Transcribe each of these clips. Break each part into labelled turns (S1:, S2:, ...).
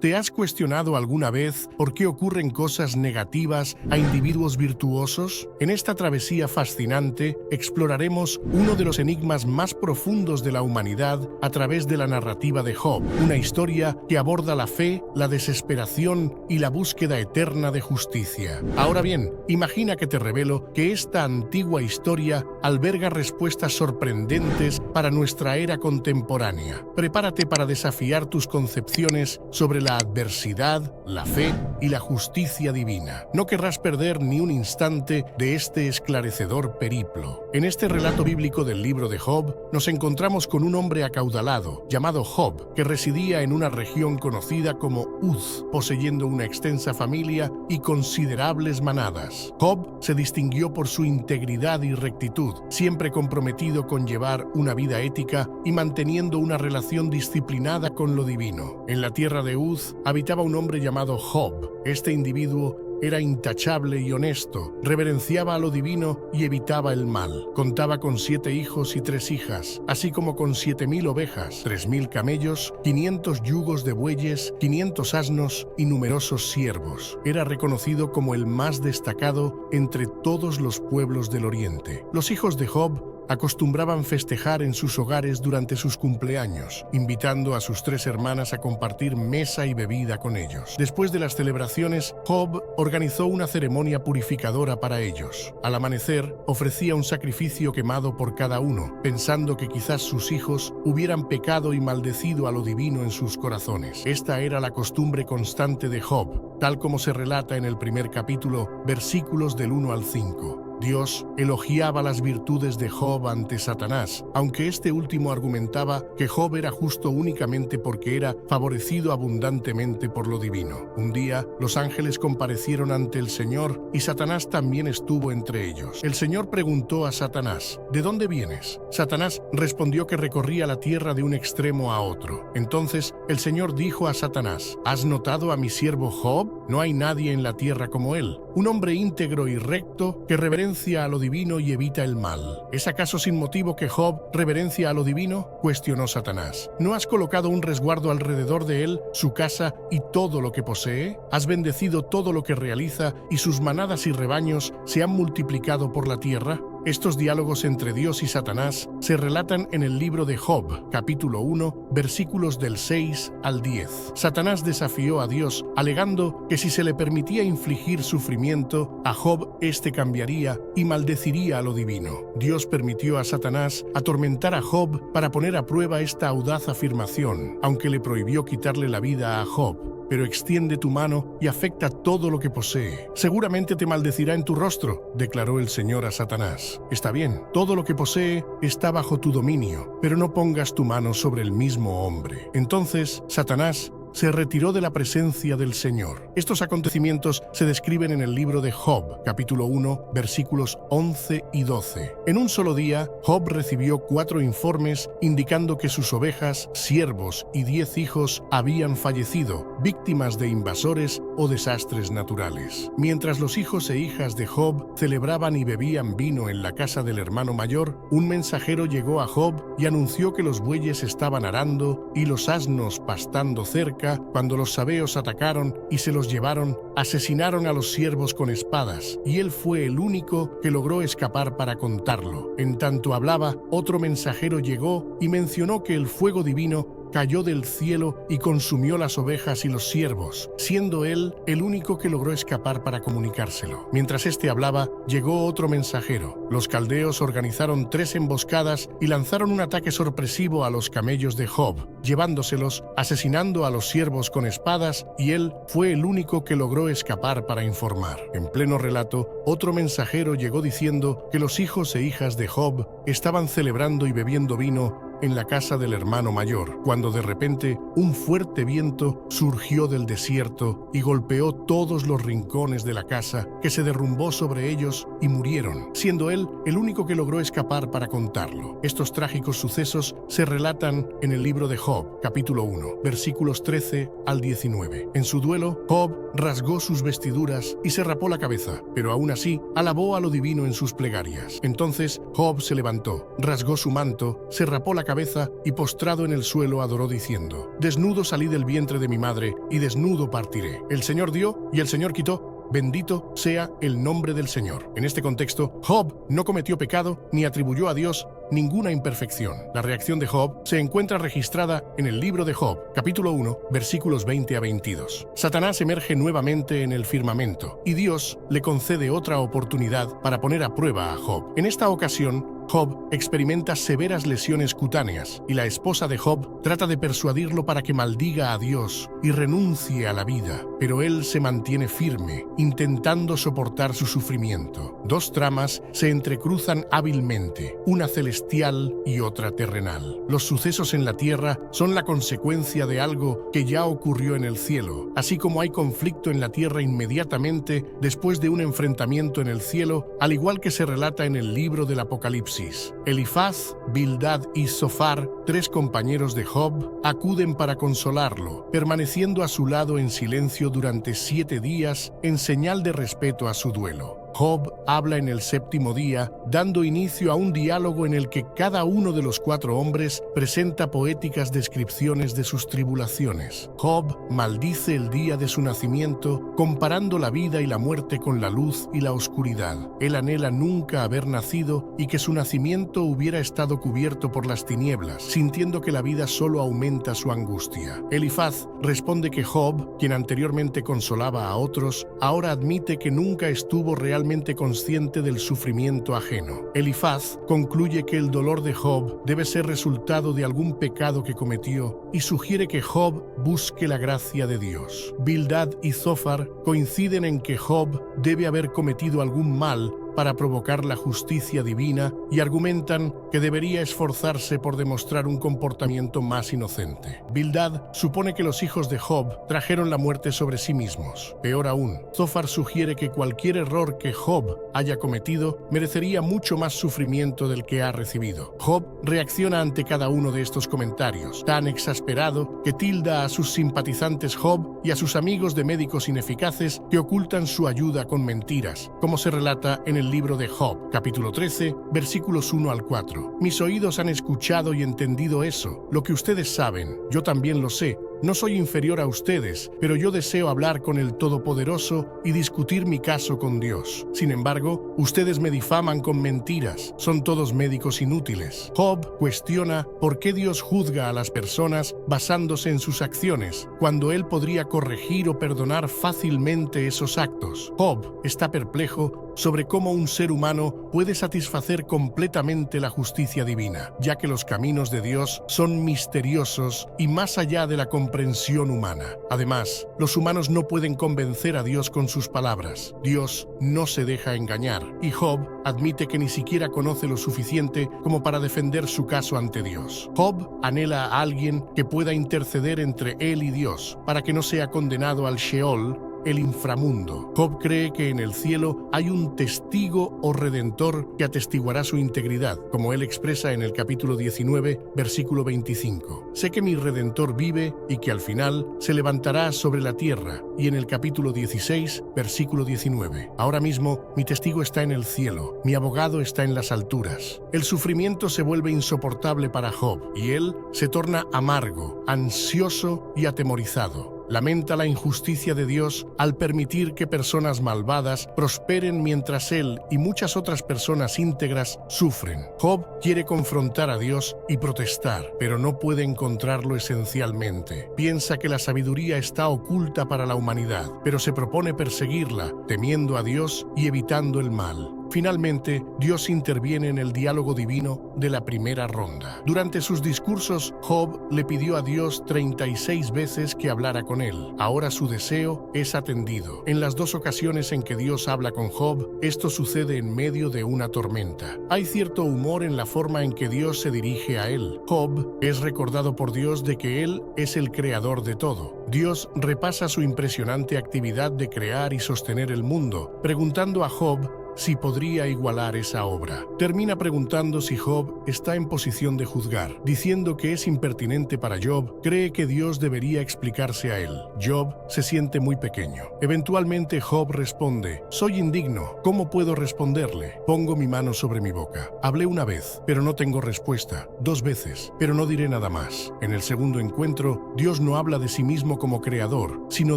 S1: ¿Te has cuestionado alguna vez por qué ocurren cosas negativas a individuos virtuosos? En esta travesía fascinante exploraremos uno de los enigmas más profundos de la humanidad a través de la narrativa de Job, una historia que aborda la fe, la desesperación y la búsqueda eterna de justicia. Ahora bien, imagina que te revelo que esta antigua historia alberga respuestas sorprendentes para nuestra era contemporánea. Prepárate para desafiar tus concepciones sobre la adversidad, la fe y la justicia divina. No querrás perder ni un instante de este esclarecedor periplo. En este relato bíblico del libro de Job, nos encontramos con un hombre acaudalado, llamado Job, que residía en una región conocida como Uz, poseyendo una extensa familia y considerables manadas. Job se distinguió por su integridad y rectitud, siempre comprometido con llevar una vida ética y manteniendo una relación disciplinada con lo divino. En la tierra de Uz habitaba un hombre llamado Job. Este individuo era intachable y honesto, reverenciaba a lo divino y evitaba el mal. Contaba con 7 hijos y 3 hijas, así como con 7,000 ovejas, 3,000 camellos, 500 yugos de bueyes, 500 asnos y numerosos siervos. Era reconocido como el más destacado entre todos los pueblos del Oriente. Los hijos de Job acostumbraban festejar en sus hogares durante sus cumpleaños, invitando a sus 3 hermanas a compartir mesa y bebida con ellos. Después de las celebraciones, Job organizó una ceremonia purificadora para ellos. Al amanecer, ofrecía un sacrificio quemado por cada uno, pensando que quizás sus hijos hubieran pecado y maldecido a lo divino en sus corazones. Esta era la costumbre constante de Job, tal como se relata en el primer capítulo, versículos del 1 al 5. Dios elogiaba las virtudes de Job ante Satanás, aunque este último argumentaba que Job era justo únicamente porque era favorecido abundantemente por lo divino. Un día, los ángeles comparecieron ante el Señor y Satanás también estuvo entre ellos. El Señor preguntó a Satanás, ¿de dónde vienes? Satanás respondió que recorría la tierra de un extremo a otro. Entonces, el Señor dijo a Satanás, ¿has notado a mi siervo Job? No hay nadie en la tierra como él, un hombre íntegro y recto que reverencia a lo divino y evita el mal. ¿Es acaso sin motivo que Job reverencia a lo divino?, cuestionó Satanás. ¿No has colocado un resguardo alrededor de él, su casa y todo lo que posee? ¿Has bendecido todo lo que realiza y sus manadas y rebaños se han multiplicado por la tierra? Estos diálogos entre Dios y Satanás se relatan en el libro de Job, capítulo 1, versículos del 6 al 10. Satanás desafió a Dios, alegando que si se le permitía infligir sufrimiento a Job, éste cambiaría y maldeciría a lo divino. Dios permitió a Satanás atormentar a Job para poner a prueba esta audaz afirmación, aunque le prohibió quitarle la vida a Job. Pero extiende tu mano y afecta todo lo que posee. Seguramente te maldecirá en tu rostro, declaró el Señor a Satanás. Está bien, todo lo que posee está bajo tu dominio, pero no pongas tu mano sobre el mismo hombre. Entonces, Satanás se retiró de la presencia del Señor. Estos acontecimientos se describen en el libro de Job, capítulo 1, versículos 11 y 12. En un solo día, Job recibió 4 informes indicando que sus ovejas, siervos y 10 hijos habían fallecido, víctimas de invasores o desastres naturales. Mientras los hijos e hijas de Job celebraban y bebían vino en la casa del hermano mayor, un mensajero llegó a Job y anunció que los bueyes estaban arando y los asnos pastando cerca. Cuando los sabeos atacaron y se los llevaron, asesinaron a los siervos con espadas, y él fue el único que logró escapar para contarlo. En tanto hablaba, otro mensajero llegó y mencionó que el fuego divino cayó del cielo y consumió las ovejas y los siervos, siendo él el único que logró escapar para comunicárselo. Mientras éste hablaba, llegó otro mensajero. Los caldeos organizaron 3 emboscadas y lanzaron un ataque sorpresivo a los camellos de Job, llevándoselos, asesinando a los siervos con espadas, y él fue el único que logró escapar para informar. En pleno relato, otro mensajero llegó diciendo que los hijos e hijas de Job estaban celebrando y bebiendo vino en la casa del hermano mayor, cuando de repente un fuerte viento surgió del desierto y golpeó todos los rincones de la casa, que se derrumbó sobre ellos y murieron, siendo él el único que logró escapar para contarlo. Estos trágicos sucesos se relatan en el libro de Job, capítulo 1, versículos 13 al 19. En su duelo, Job rasgó sus vestiduras y se rapó la cabeza, pero aún así alabó a lo divino en sus plegarias. Entonces Job se levantó, rasgó su manto, se rapó la cabeza y postrado en el suelo adoró diciendo: Desnudo salí del vientre de mi madre y desnudo partiré. El Señor dio y el Señor quitó. Bendito sea el nombre del Señor. En este contexto, Job no cometió pecado ni atribuyó a Dios ninguna imperfección. La reacción de Job se encuentra registrada en el libro de Job, capítulo 1, versículos 20 a 22. Satanás emerge nuevamente en el firmamento y Dios le concede otra oportunidad para poner a prueba a Job. En esta ocasión, Job experimenta severas lesiones cutáneas y la esposa de Job trata de persuadirlo para que maldiga a Dios y renuncie a la vida, pero él se mantiene firme, intentando soportar su sufrimiento. Dos tramas se entrecruzan hábilmente, una celestial y otra terrenal. Los sucesos en la tierra son la consecuencia de algo que ya ocurrió en el cielo, así como hay conflicto en la tierra inmediatamente después de un enfrentamiento en el cielo, al igual que se relata en el libro del Apocalipsis. Elifaz, Bildad y Zofar, tres compañeros de Job, acuden para consolarlo, permaneciendo a su lado en silencio durante 7 días en señal de respeto a su duelo. Job habla en el 7º día, dando inicio a un diálogo en el que cada uno de los 4 hombres presenta poéticas descripciones de sus tribulaciones. Job maldice el día de su nacimiento, comparando la vida y la muerte con la luz y la oscuridad. Él anhela nunca haber nacido y que su nacimiento hubiera estado cubierto por las tinieblas, sintiendo que la vida solo aumenta su angustia. Elifaz responde que Job, quien anteriormente consolaba a otros, ahora admite que nunca estuvo realmente consciente del sufrimiento ajeno. Elifaz concluye que el dolor de Job debe ser resultado de algún pecado que cometió y sugiere que Job busque la gracia de Dios. Bildad y Zofar coinciden en que Job debe haber cometido algún mal para provocar la justicia divina y argumentan que debería esforzarse por demostrar un comportamiento más inocente. Bildad supone que los hijos de Job trajeron la muerte sobre sí mismos. Peor aún, Zofar sugiere que cualquier error que Job haya cometido merecería mucho más sufrimiento del que ha recibido. Job reacciona ante cada uno de estos comentarios, tan exasperado que tilda a sus simpatizantes Job y a sus amigos de médicos ineficaces que ocultan su ayuda con mentiras, como se relata en el libro de Job, capítulo 13, versículos 1 al 4. Mis oídos han escuchado y entendido eso. Lo que ustedes saben, yo también lo sé. No soy inferior a ustedes, pero yo deseo hablar con el Todopoderoso y discutir mi caso con Dios. Sin embargo, ustedes me difaman con mentiras. Son todos médicos inútiles. Job cuestiona por qué Dios juzga a las personas basándose en sus acciones, cuando él podría corregir o perdonar fácilmente esos actos. Job está perplejo sobre cómo un ser humano puede satisfacer completamente la justicia divina, ya que los caminos de Dios son misteriosos y más allá de la comprensión humana. Además, los humanos no pueden convencer a Dios con sus palabras. Dios no se deja engañar, y Job admite que ni siquiera conoce lo suficiente como para defender su caso ante Dios. Job anhela a alguien que pueda interceder entre él y Dios, para que no sea condenado al Sheol, el inframundo. Job cree que en el cielo hay un testigo o redentor que atestiguará su integridad, como él expresa en el capítulo 19, versículo 25. Sé que mi redentor vive y que al final se levantará sobre la tierra, y en el capítulo 16, versículo 19. Ahora mismo mi testigo está en el cielo, mi abogado está en las alturas. El sufrimiento se vuelve insoportable para Job, y él se torna amargo, ansioso y atemorizado. Lamenta la injusticia de Dios al permitir que personas malvadas prosperen mientras él y muchas otras personas íntegras sufren. Job quiere confrontar a Dios y protestar, pero no puede encontrarlo esencialmente. Piensa que la sabiduría está oculta para la humanidad, pero se propone perseguirla, temiendo a Dios y evitando el mal. Finalmente, Dios interviene en el diálogo divino de la primera ronda. Durante sus discursos, Job le pidió a Dios 36 veces que hablara con él. Ahora su deseo es atendido. En las 2 ocasiones en que Dios habla con Job, esto sucede en medio de una tormenta. Hay cierto humor en la forma en que Dios se dirige a él. Job es recordado por Dios de que él es el creador de todo. Dios repasa su impresionante actividad de crear y sostener el mundo, preguntando a Job si podría igualar esa obra. Termina preguntando si Job está en posición de juzgar, diciendo que es impertinente para Job, cree que Dios debería explicarse a él. Job se siente muy pequeño. Eventualmente Job responde: soy indigno, ¿cómo puedo responderle? Pongo mi mano sobre mi boca. Hablé una vez, pero no tengo respuesta. 2 veces, pero no diré nada más. En el segundo encuentro, Dios no habla de sí mismo como creador, sino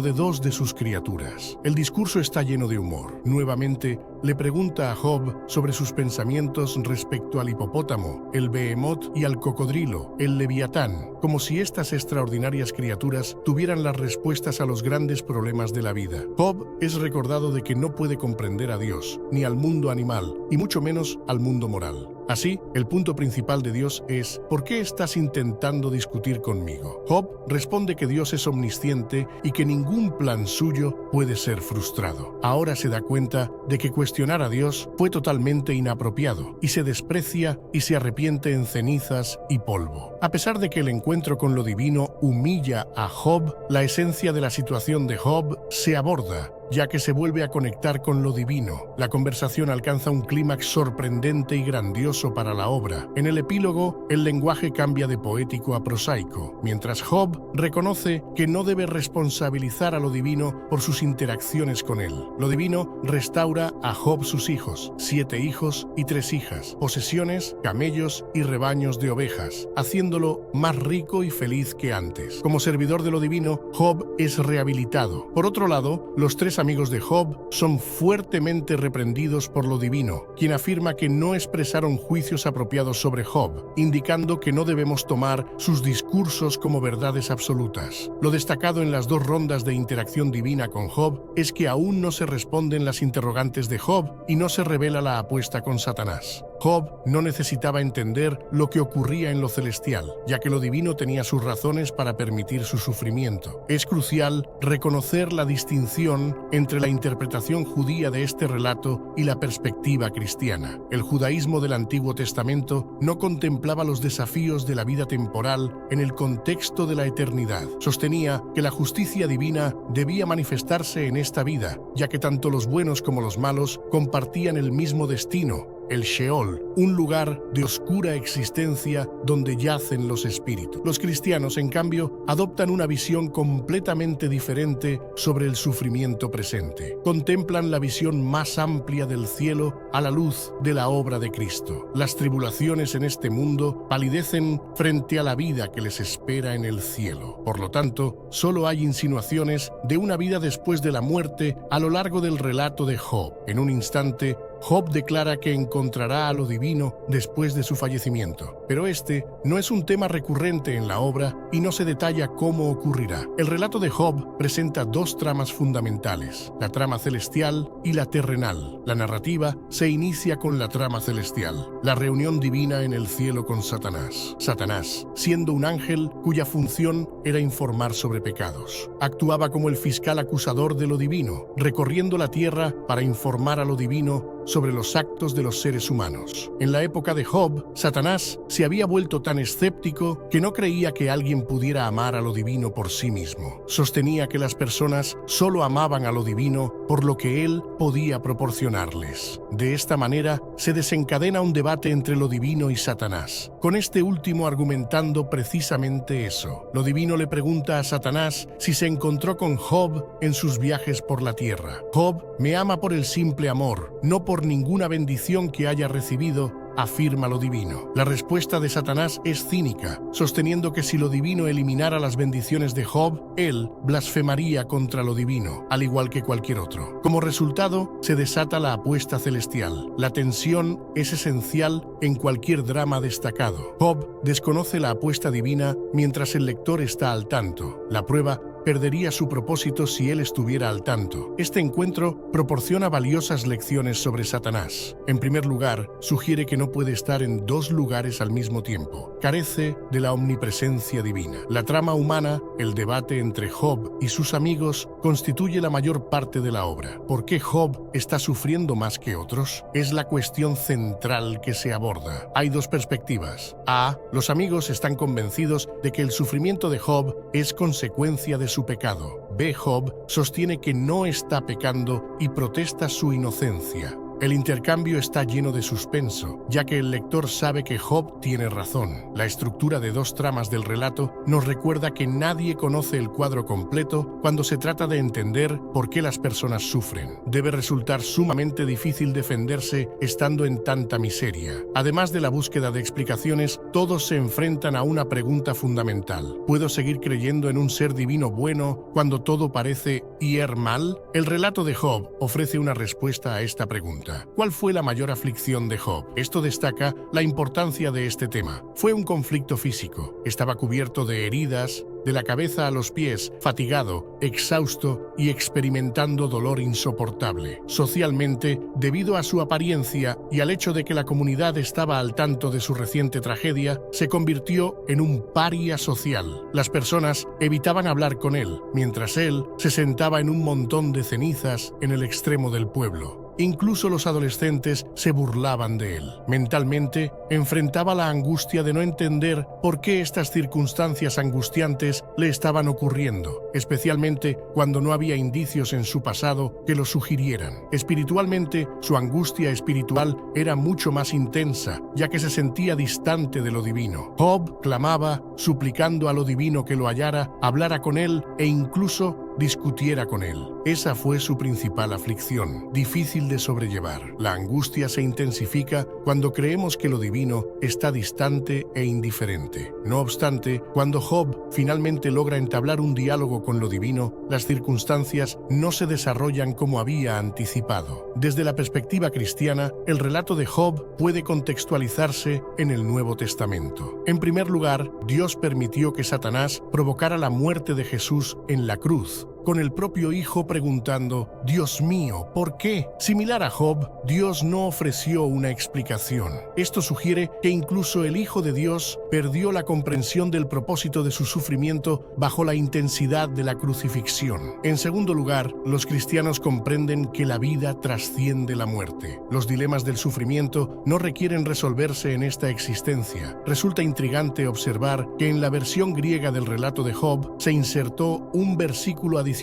S1: de 2 de sus criaturas. El discurso está lleno de humor. Nuevamente, le pregunta a Job sobre sus pensamientos respecto al hipopótamo, el behemoth y al cocodrilo, el leviatán, como si estas extraordinarias criaturas tuvieran las respuestas a los grandes problemas de la vida. Job es recordado de que no puede comprender a Dios, ni al mundo animal, y mucho menos al mundo moral. Así, el punto principal de Dios es: ¿por qué estás intentando discutir conmigo? Job responde que Dios es omnisciente y que ningún plan suyo puede ser frustrado. Ahora se da cuenta de que cuestionar a Dios fue totalmente inapropiado y se desprecia y se arrepiente en cenizas y polvo. A pesar de que el encuentro con lo divino humilla a Job, la esencia de la situación de Job se aborda, ya que se vuelve a conectar con lo divino. La conversación alcanza un clímax sorprendente y grandioso para la obra. En el epílogo, el lenguaje cambia de poético a prosaico, mientras Job reconoce que no debe responsabilizar a lo divino por sus interacciones con él. Lo divino restaura a Job sus hijos, 7 hijos y 3 hijas, posesiones, camellos y rebaños de ovejas, haciéndolo más rico y feliz que antes. Como servidor de lo divino, Job es rehabilitado. Por otro lado, los 3 amigos de Job son fuertemente reprendidos por lo divino, quien afirma que no expresaron juicios apropiados sobre Job, indicando que no debemos tomar sus discursos como verdades absolutas. Lo destacado en las 2 rondas de interacción divina con Job es que aún no se responden las interrogantes de Job y no se revela la apuesta con Satanás. Job no necesitaba entender lo que ocurría en lo celestial, ya que lo divino tenía sus razones para permitir su sufrimiento. Es crucial reconocer la distinción entre la interpretación judía de este relato y la perspectiva cristiana. El judaísmo del Antiguo Testamento no contemplaba los desafíos de la vida temporal en el contexto de la eternidad. Sostenía que la justicia divina debía manifestarse en esta vida, ya que tanto los buenos como los malos compartían el mismo destino: el Sheol, un lugar de oscura existencia donde yacen los espíritus. Los cristianos, en cambio, adoptan una visión completamente diferente sobre el sufrimiento presente. Contemplan la visión más amplia del cielo a la luz de la obra de Cristo. Las tribulaciones en este mundo palidecen frente a la vida que les espera en el cielo. Por lo tanto, solo hay insinuaciones de una vida después de la muerte a lo largo del relato de Job. En un instante, Job declara que encontrará a lo divino después de su fallecimiento, pero este no es un tema recurrente en la obra y no se detalla cómo ocurrirá. El relato de Job presenta 2 tramas fundamentales: la trama celestial y la terrenal. La narrativa se inicia con la trama celestial, la reunión divina en el cielo con Satanás. Satanás, siendo un ángel cuya función era informar sobre pecados, actuaba como el fiscal acusador de lo divino, recorriendo la tierra para informar a lo divino sobre los actos de los seres humanos. En la época de Job, Satanás se había vuelto tan escéptico que no creía que alguien pudiera amar a lo divino por sí mismo. Sostenía que las personas solo amaban a lo divino por lo que él podía proporcionarles. De esta manera, se desencadena un debate entre lo divino y Satanás, con este último argumentando precisamente eso. Lo divino le pregunta a Satanás si se encontró con Job en sus viajes por la tierra. Job me ama por el simple amor, no por ninguna bendición que haya recibido, afirma lo divino. La respuesta de Satanás es cínica, sosteniendo que si lo divino eliminara las bendiciones de Job, él blasfemaría contra lo divino, al igual que cualquier otro. Como resultado, se desata la apuesta celestial. La tensión es esencial en cualquier drama destacado. Job desconoce la apuesta divina mientras el lector está al tanto. La prueba perdería su propósito si él estuviera al tanto. Este encuentro proporciona valiosas lecciones sobre Satanás. En primer lugar, sugiere que no puede estar en 2 lugares al mismo tiempo. Carece de la omnipresencia divina. La trama humana, el debate entre Job y sus amigos, constituye la mayor parte de la obra. ¿Por qué Job está sufriendo más que otros? Es la cuestión central que se aborda. Hay 2 perspectivas. A. Los amigos están convencidos de que el sufrimiento de Job es consecuencia de su pecado. B. Job sostiene que no está pecando y protesta su inocencia. El intercambio está lleno de suspenso, ya que el lector sabe que Job tiene razón. La estructura de dos tramas del relato nos recuerda que nadie conoce el cuadro completo cuando se trata de entender por qué las personas sufren. Debe resultar sumamente difícil defenderse estando en tanta miseria. Además de la búsqueda de explicaciones, todos se enfrentan a una pregunta fundamental. ¿Puedo seguir creyendo en un ser divino bueno cuando todo parece ir mal? El relato de Job ofrece una respuesta a esta pregunta. ¿Cuál fue la mayor aflicción de Job? Esto destaca la importancia de este tema. Fue un conflicto físico. Estaba cubierto de heridas, de la cabeza a los pies, fatigado, exhausto y experimentando dolor insoportable. Socialmente, debido a su apariencia y al hecho de que la comunidad estaba al tanto de su reciente tragedia, se convirtió en un paria social. Las personas evitaban hablar con él, mientras él se sentaba en un montón de cenizas en el extremo del pueblo. Incluso los adolescentes se burlaban de él. Mentalmente, enfrentaba la angustia de no entender por qué estas circunstancias angustiantes le estaban ocurriendo, especialmente cuando no había indicios en su pasado que lo sugirieran. Espiritualmente, su angustia espiritual era mucho más intensa, ya que se sentía distante de lo divino. Job clamaba, suplicando a lo divino que lo hallara, hablara con él e incluso discutiera con él. Esa fue su principal aflicción, difícil de sobrellevar. La angustia se intensifica cuando creemos que lo divino está distante e indiferente. No obstante, cuando Job finalmente logra entablar un diálogo con lo divino, las circunstancias no se desarrollan como había anticipado. Desde la perspectiva cristiana, el relato de Job puede contextualizarse en el Nuevo Testamento. En primer lugar, Dios permitió que Satanás provocara la muerte de Jesús en la cruz, con el propio Hijo preguntando, «Dios mío, ¿por qué?». Similar a Job, Dios no ofreció una explicación. Esto sugiere que incluso el Hijo de Dios perdió la comprensión del propósito de su sufrimiento bajo la intensidad de la crucifixión. En segundo lugar, los cristianos comprenden que la vida trasciende la muerte. Los dilemas del sufrimiento no requieren resolverse en esta existencia. Resulta intrigante observar que en la versión griega del relato de Job se insertó un versículo adicional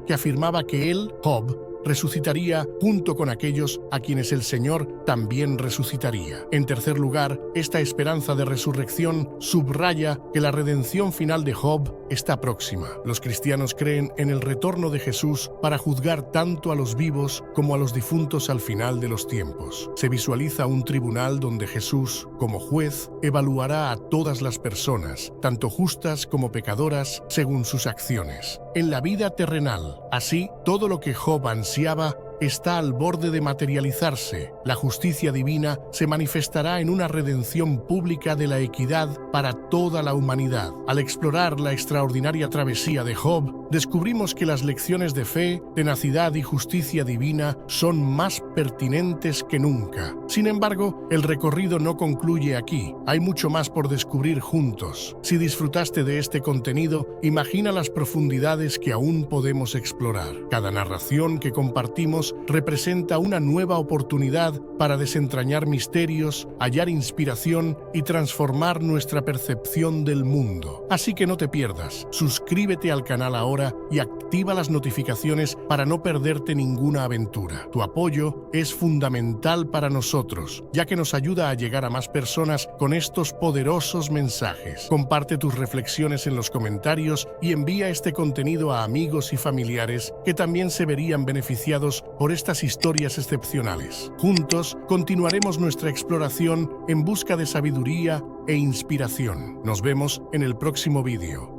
S1: que afirmaba que él, Job, resucitaría junto con aquellos a quienes el Señor también resucitaría. En tercer lugar, esta esperanza de resurrección subraya que la redención final de Job está próxima. Los cristianos creen en el retorno de Jesús para juzgar tanto a los vivos como a los difuntos al final de los tiempos. Se visualiza un tribunal donde Jesús, como juez, evaluará a todas las personas, tanto justas como pecadoras, según sus acciones. En la vida terrenal, así, todo lo que Job ansiaba está al borde de materializarse. La justicia divina se manifestará en una redención pública de la equidad para toda la humanidad. Al explorar la extraordinaria travesía de Job, descubrimos que las lecciones de fe, tenacidad y justicia divina son más pertinentes que nunca. Sin embargo, el recorrido no concluye aquí. Hay mucho más por descubrir juntos. Si disfrutaste de este contenido, imagina las profundidades que aún podemos explorar. Cada narración que compartimos representa una nueva oportunidad para desentrañar misterios, hallar inspiración y transformar nuestra percepción del mundo. Así que no te pierdas, suscríbete al canal ahora y activa las notificaciones para no perderte ninguna aventura. Tu apoyo es fundamental para nosotros, ya que nos ayuda a llegar a más personas con estos poderosos mensajes. Comparte tus reflexiones en los comentarios y envía este contenido a amigos y familiares que también se verían beneficiados por estas historias excepcionales. Juntos continuaremos nuestra exploración en busca de sabiduría e inspiración. Nos vemos en el próximo vídeo.